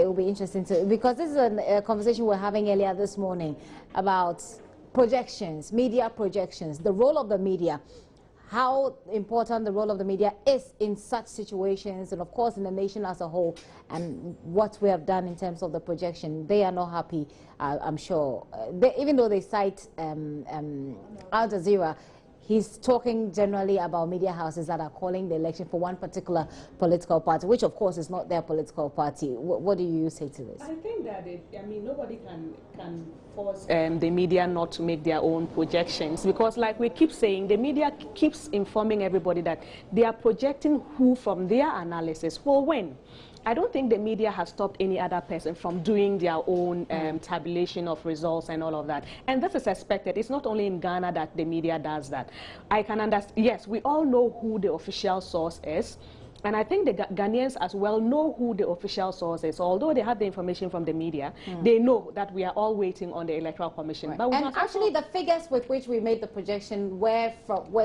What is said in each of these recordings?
will be interesting too, because this is a conversation we're having earlier this morning about projections, media projections, the role of the media, how important the role of the media is in such situations, and of course in the nation as a whole, and what we have done in terms of the projection. They are not happy, I'm sure. Even though they cite Al Jazeera, he's talking generally about media houses that are calling the election for one particular political party, which of course is not their political party. What do you say to this? I think that nobody can force the media not to make their own projections, because like we keep saying, the media keeps informing everybody that they are projecting who from their analysis will win. I don't think the media has stopped any other person from doing their own tabulation of results and all of that. And this is expected. It's not only in Ghana that the media does that. I can understand. Yes, we all know who the official source is. And I think the Ghanaians as well know who the official source is. Although they have the information from the media, they know that we are all waiting on the Electoral Commission. Right. But and actually the figures with which we made the projection were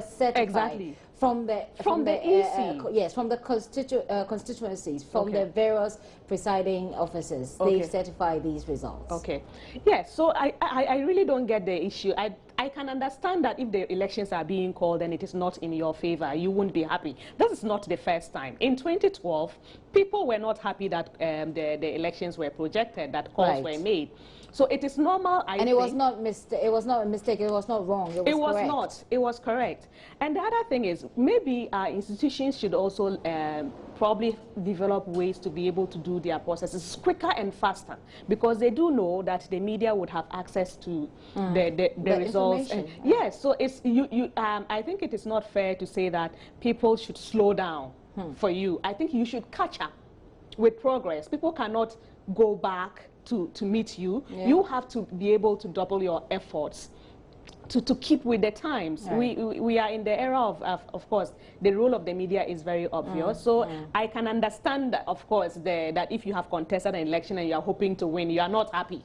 certified from the EC. Yes, from the constituencies, from the various presiding officers. They certify these results. Okay. Yes, so I really don't get the issue. I can understand that if the elections are being called and it is not in your favor, you won't be happy. This is not the first time. In 2012, people were not happy that the elections were projected, that calls were made. So it is normal, I think. It was not a mistake, it was not wrong, it was correct. Not. It was correct. And the other thing is, maybe our institutions should also probably develop ways to be able to do their processes quicker and faster, because they do know that the media would have access to the results. And yes, so it's I think it is not fair to say that people should slow down for you. I think you should catch up with progress. People cannot go back to meet you. You have to be able to double your efforts to keep with the times. We are in the era of course, the role of the media is very obvious. So I can understand that, of course, that if you have contested an election and you are hoping to win, you are not happy.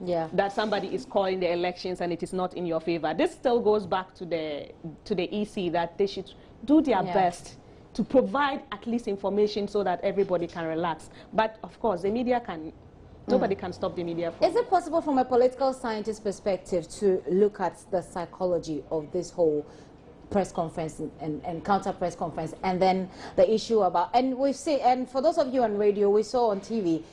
That somebody is calling the elections and it is not in your favor. This still goes back to the EC, that they should do their best to provide at least information so that everybody can relax. But of course, the media can. Nobody can stop the media from. Is it possible from a political scientist perspective to look at the psychology of this whole press conference and counter press conference, and then the issue about, and we've seen, and for those of you on radio, we saw on TV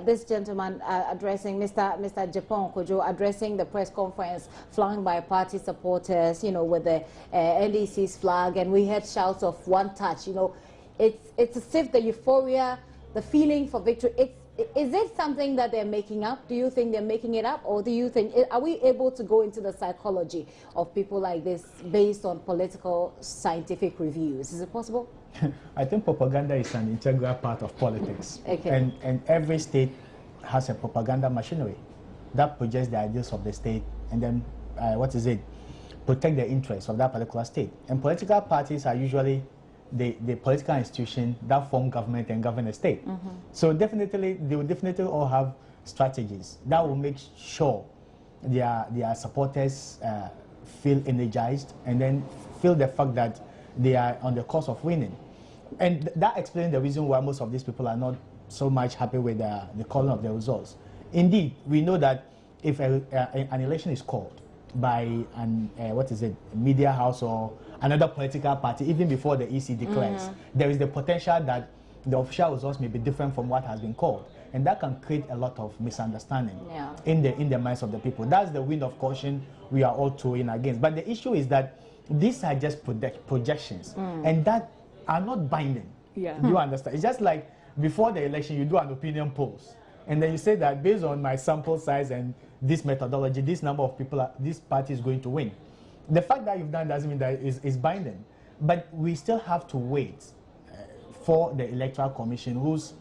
this gentleman addressing Mr. Japan Kojo, addressing the press conference, flying by party supporters, you know, with the NDC's flag, and we had shouts of one touch. You know, it's as if the euphoria, the feeling for victory, is it something that they're making up? Do you think they're making it up? Or do you think, are we able to go into the psychology of people like this based on political scientific reviews? Is it possible? I think propaganda is an integral part of politics. And every state has a propaganda machinery that projects the ideals of the state and then, protect the interests of that particular state. And political parties are usually the political institution that form government and govern a state. So definitely, they will definitely all have strategies that will make sure their supporters feel energized and then feel the fact that they are on the course of winning. And that explains the reason why most of these people are not so much happy with the calling of the results. Indeed, we know that if an election is called by an media house or another political party, even before the EC declares, there is the potential that the official results may be different from what has been called, and that can create a lot of misunderstanding in the minds of the people. That's the wind of caution we are all throwing against. But the issue is that these are just projections, and that are not binding. You understand? It's just like before the election, you do an opinion polls, and then you say that based on my sample size and this methodology, this number of people, this party is going to win. The fact that you've done doesn't mean that it's binding. But we still have to wait for the Electoral Commission, whose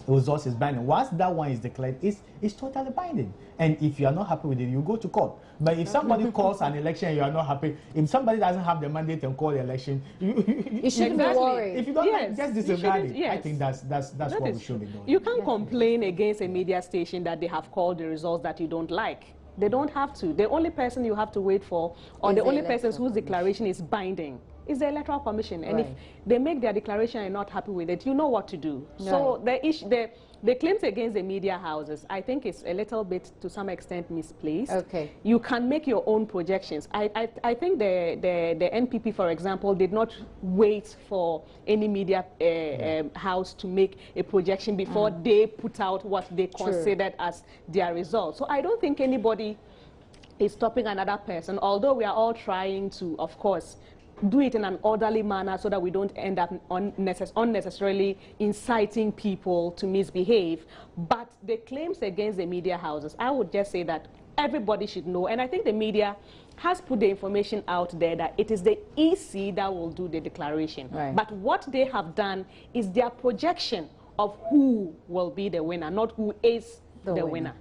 results is binding. Once that one is declared, it's totally binding. And if you are not happy with it, you go to court. But if somebody calls an election and you are not happy, if somebody doesn't have the mandate and call the election, you shouldn't be worried. If you don't like, just disregard it. I think that's what we should be doing. You can't complain against a media station that they have called the results that you don't like. They don't have to. The only person you have to wait for, or the only person whose declaration is binding, is the Electoral Commission. And right. if they make their declaration and not happy with it, you know what to do. Right. So the claims against the media houses, I think it's a little bit, to some extent, misplaced. Okay. You can make your own projections. I think the NPP, for example, did not wait for any media house to make a projection before they put out what they considered as their result. So I don't think anybody is stopping another person, although we are all trying to, of course, do it in an orderly manner so that we don't end up unnecessarily inciting people to misbehave. But the claims against the media houses, I would just say that everybody should know, and I think the media has put the information out there that it is the EC that will do the declaration. Right. But what they have done is their projection of who will be the winner, not who is the winner.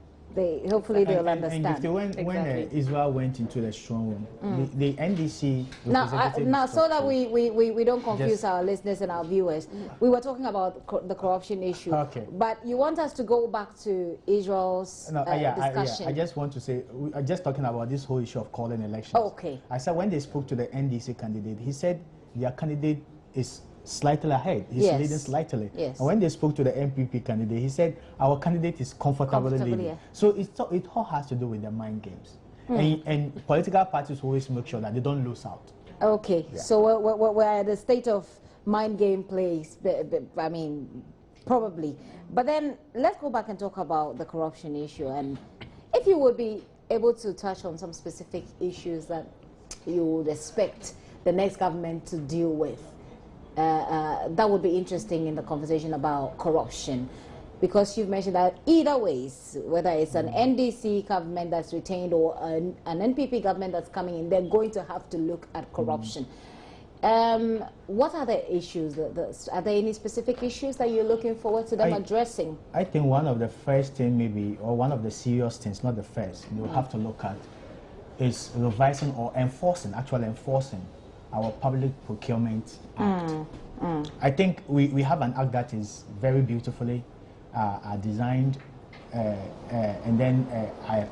Hopefully they'll understand. And when Israel went into the strong room, the NDC now so that we don't confuse our listeners and our viewers, we were talking about the corruption issue. Okay. But you want us to go back to Israel's discussion. I just want to say, we are just talking about this whole issue of calling elections. Okay. I said when they spoke to the NDC candidate, he said their candidate is slightly ahead. He's leading slightly. Yes. And when they spoke to the NPP candidate, he said our candidate is comfortably leading. Yeah. So it all has to do with the mind games. And political parties always make sure that they don't lose out. Okay. Yeah. So we're at the state of mind game plays. I mean, probably. But then let's go back and talk about the corruption issue. And if you would be able to touch on some specific issues that you would expect the next government to deal with, that would be interesting in the conversation about corruption, because you've mentioned that either ways, whether it's an NDC government that's retained or an NPP government that's coming in, they're going to have to look at corruption. What are the issues? Are there any specific issues that you're looking forward to them addressing? I think one of the first things maybe, or one of the serious things, not the first, you'll have to look at is revising or actually enforcing our Public Procurement Act. I think we have an act that is very beautifully designed and then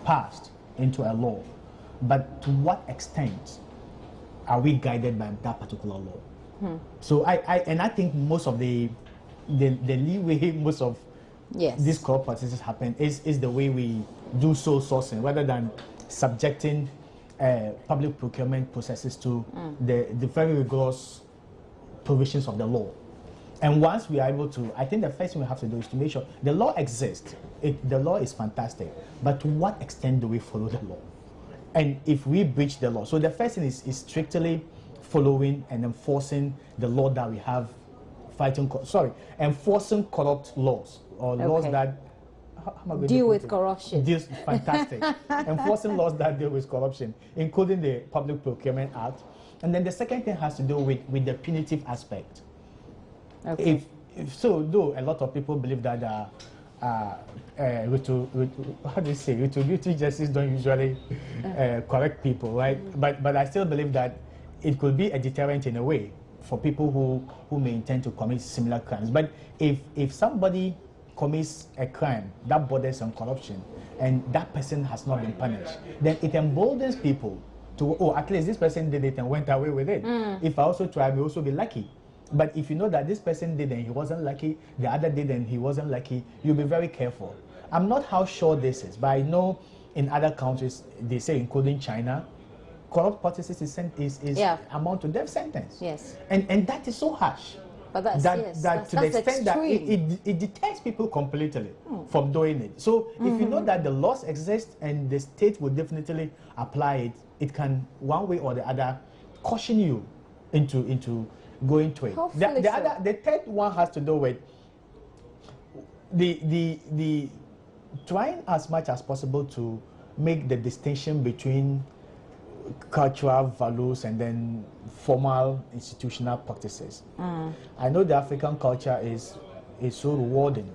passed into a law. But to what extent are we guided by that particular law? So I think most of the leeway most of these corrupt practices happen is the way we do sole sourcing, rather than subjecting public procurement processes to the very rigorous provisions of the law. And once we are able to, I think the first thing we have to do is to make sure the law exists. The law is fantastic, but to what extent do we follow the law? And if we breach the law, so the first thing is strictly following and enforcing the law that we have, enforcing corrupt laws or laws that deal with corruption. Fantastic. Enforcing laws that deal with corruption, including the Public Procurement Act. And then the second thing has to do with the punitive aspect. Okay. If so, though a lot of people believe that retributive justice don't usually correct people, right? But I still believe that it could be a deterrent in a way for people who may intend to commit similar crimes. But if somebody commits a crime that borders on corruption and that person has not been punished, then it emboldens people to, at least this person did it and went away with it. If I also try, I may also be lucky. But if you know that this person did and he wasn't lucky, the other did and he wasn't lucky, you'll be very careful. I'm not how sure this is, but I know in other countries, they say, including China, corrupt practices is amount to death sentence. Yes. And that is so harsh. But that's to the extent that it deters people completely from doing it. So if you know that the laws exist and the state will definitely apply it, it can one way or the other caution you into going to it. The third one has to do with the trying as much as possible to make the distinction between cultural values and then formal institutional practices. I know the African culture is so rewarding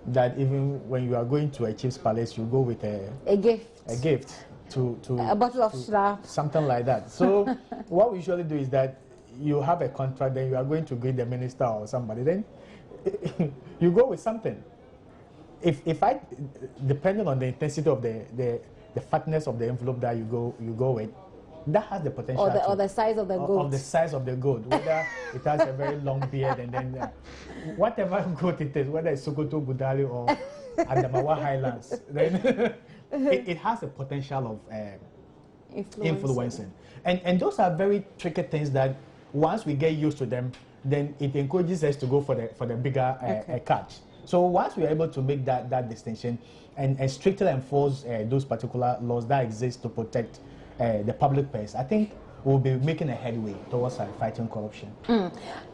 that even when you are going to a chief's palace, you go with a gift to a bottle of schnapps, something like that. So what we usually do is that you have a contract, then you are going to greet the minister or somebody, then you go with something. If I, depending on the intensity of the fatness of the envelope that you go with, that has the potential or the size of the goat. Of the size of the goat, whether it has a very long beard, and then whatever goat it is, whether it's Sokoto, Budali, or Adamawa Highlands, then it has a potential of influencing. And those are very tricky things that once we get used to them, then it encourages us to go for the bigger catch. So once we are able to make that distinction and strictly enforce those particular laws that exist to protect the public purse, I think we'll be making a headway towards fighting corruption.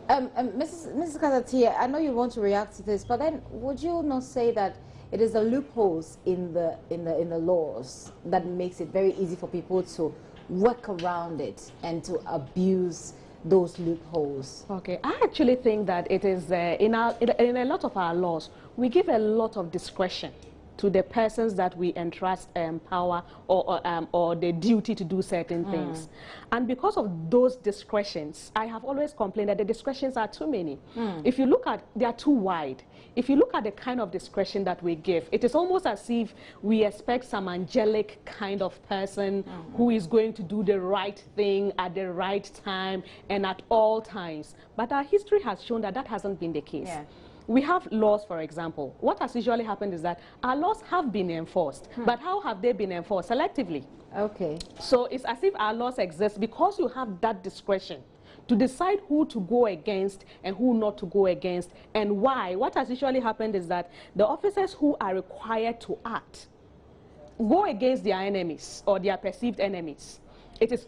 Mrs. Kasatia, I know you want to react to this, but then would you not say that it is the loopholes in the laws that makes it very easy for people to work around it and to abuse those loopholes? Okay, I actually think that it is in a lot of our laws, we give a lot of discretion to the persons that we entrust power or the duty to do certain things. And because of those discretions, I have always complained that the discretions are too many. If you look at, they are too wide. If you look at the kind of discretion that we give, it is almost as if we expect some angelic kind of person who is going to do the right thing at the right time and at all times. But our history has shown that that hasn't been the case. Yeah. We have laws, for example. What has usually happened is that our laws have been enforced, but how have they been enforced? Selectively. Okay. So it's as if our laws exist because you have that discretion to decide who to go against and who not to go against and why. What has usually happened is that the officers who are required to act go against their enemies or their perceived enemies.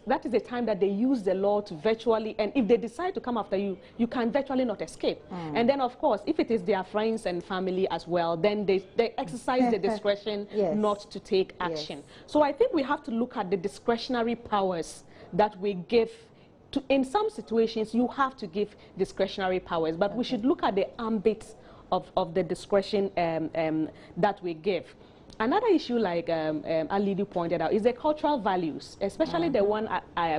That is the time that they use the law to virtually, and if they decide to come after you, you can virtually not escape. And then, of course, if it is their friends and family as well, then they exercise the discretion not to take action. So I think we have to look at the discretionary powers that we give. In some situations, you have to give discretionary powers, but we should look at the ambit of the discretion that we give. Another issue, like Alidu pointed out, is the cultural values, especially the one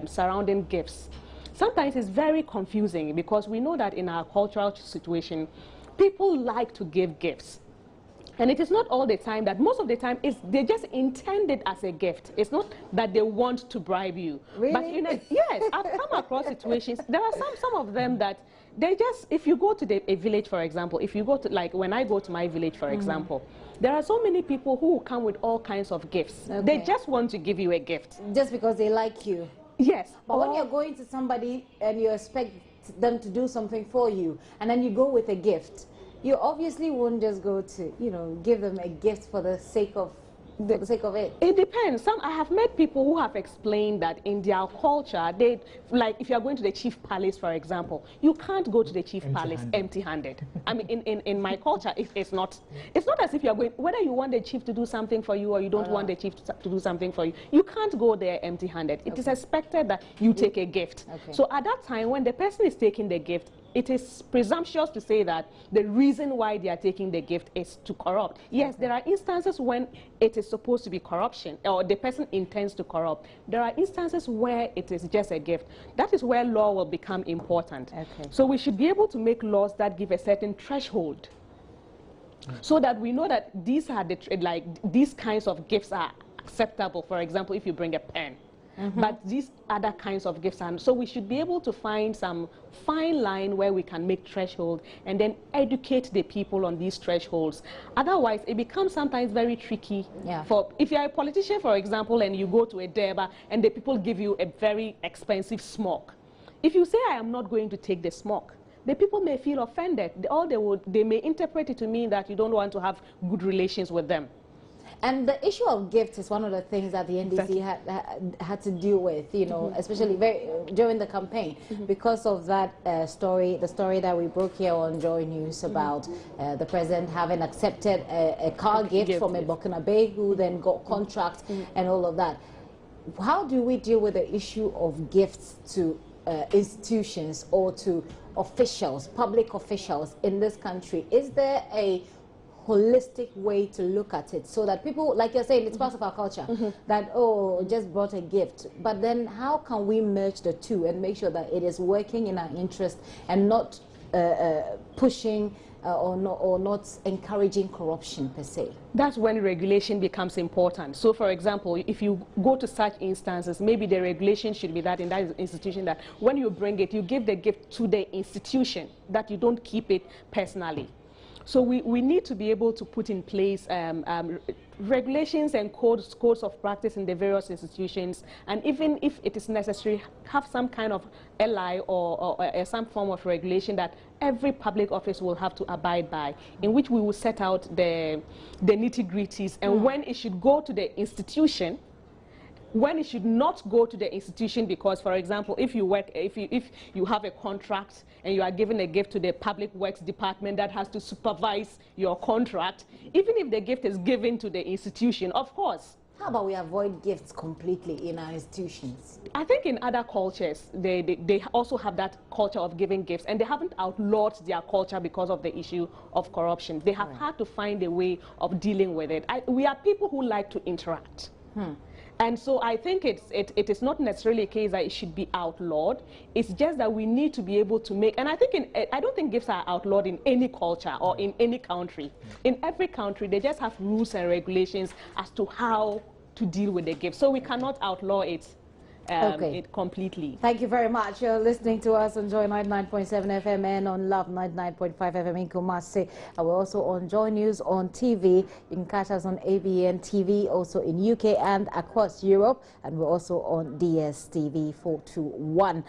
surrounding gifts. Sometimes it's very confusing because we know that in our cultural situation, people like to give gifts. And it is not all the time that, most of the time, they just intend it as a gift. It's not that they want to bribe you. Really? But yes, I've come across situations. There are some of them that they just, if you go to a village, for example, if you go to, like when I go to my village, for example, there are so many people who come with all kinds of gifts. Okay. They just want to give you a gift. Just because they like you. Yes. But when you're going to somebody and you expect them to do something for you, and then you go with a gift, you obviously won't just go to, give them a gift for the sake of it. It depends. I have met people who have explained that in their culture, like if you are going to the chief palace, for example, you can't go to the chief palace empty-handed. I mean, in my culture, it's not as if you are going, whether you want the chief to do something for you or you don't want the chief to do something for you, you can't go there empty-handed. It is expected that you take a gift. Okay. So at that time, when the person is taking the gift, it is presumptuous to say that the reason why they are taking the gift is to corrupt. Yes, there are instances when it is supposed to be corruption, or the person intends to corrupt. There are instances where it is just a gift. That is where law will become important. Okay. So we should be able to make laws that give a certain threshold, so that we know that these are these kinds of gifts are acceptable. For example, if you bring a pen. But these other kinds of gifts, and so we should be able to find some fine line where we can make threshold and then educate the people on these thresholds. Otherwise, it becomes sometimes very tricky. Yeah. If you're a politician, for example, and you go to a Durbar and the people give you a very expensive smoke. If you say, I am not going to take the smoke, the people may feel offended. They may interpret it to mean that you don't want to have good relations with them. And the issue of gifts is one of the things that the NDC had to deal with, especially during the campaign, because of that story, the story that we broke here on Joy News about the president having accepted a car gift from a Burkinabe who then got contract and all of that. How do we deal with the issue of gifts to institutions or to officials, public officials in this country? Is there a holistic way to look at it so that people, like you're saying, it's part of our culture, that, just brought a gift, but then how can we merge the two and make sure that it is working in our interest and not pushing or not encouraging corruption per se? That's when regulation becomes important. So, for example, if you go to such instances, maybe the regulation should be that in that institution that when you bring it, you give the gift to the institution, that you don't keep it personally. So we need to be able to put in place regulations and codes of practice in the various institutions, and even if it is necessary, have some kind of LI or some form of regulation that every public office will have to abide by, in which we will set out the nitty-gritties and when it should go to the institution, when it should not go to the institution, because, for example, if you have a contract and you are giving a gift to the public works department that has to supervise your contract, even if the gift is given to the institution, of course. How about we avoid gifts completely in our institutions? I think in other cultures, they also have that culture of giving gifts, and they haven't outlawed their culture because of the issue of corruption. They have had to find a way of dealing with it. We are people who like to interact. And so I think it is not necessarily a case that it should be outlawed. It's just that we need to be able to make, and I don't think gifts are outlawed in any culture or in any country. In every country, they just have rules and regulations as to how to deal with the gift. So we cannot outlaw it. It completely. Thank you very much. You're listening to us on Joy 99.7 FM and on Love 99.5 FM in Kumasi. We're also on Joy News on TV. You can catch us on ABN TV, also in UK and across Europe. And we're also on DSTV 421.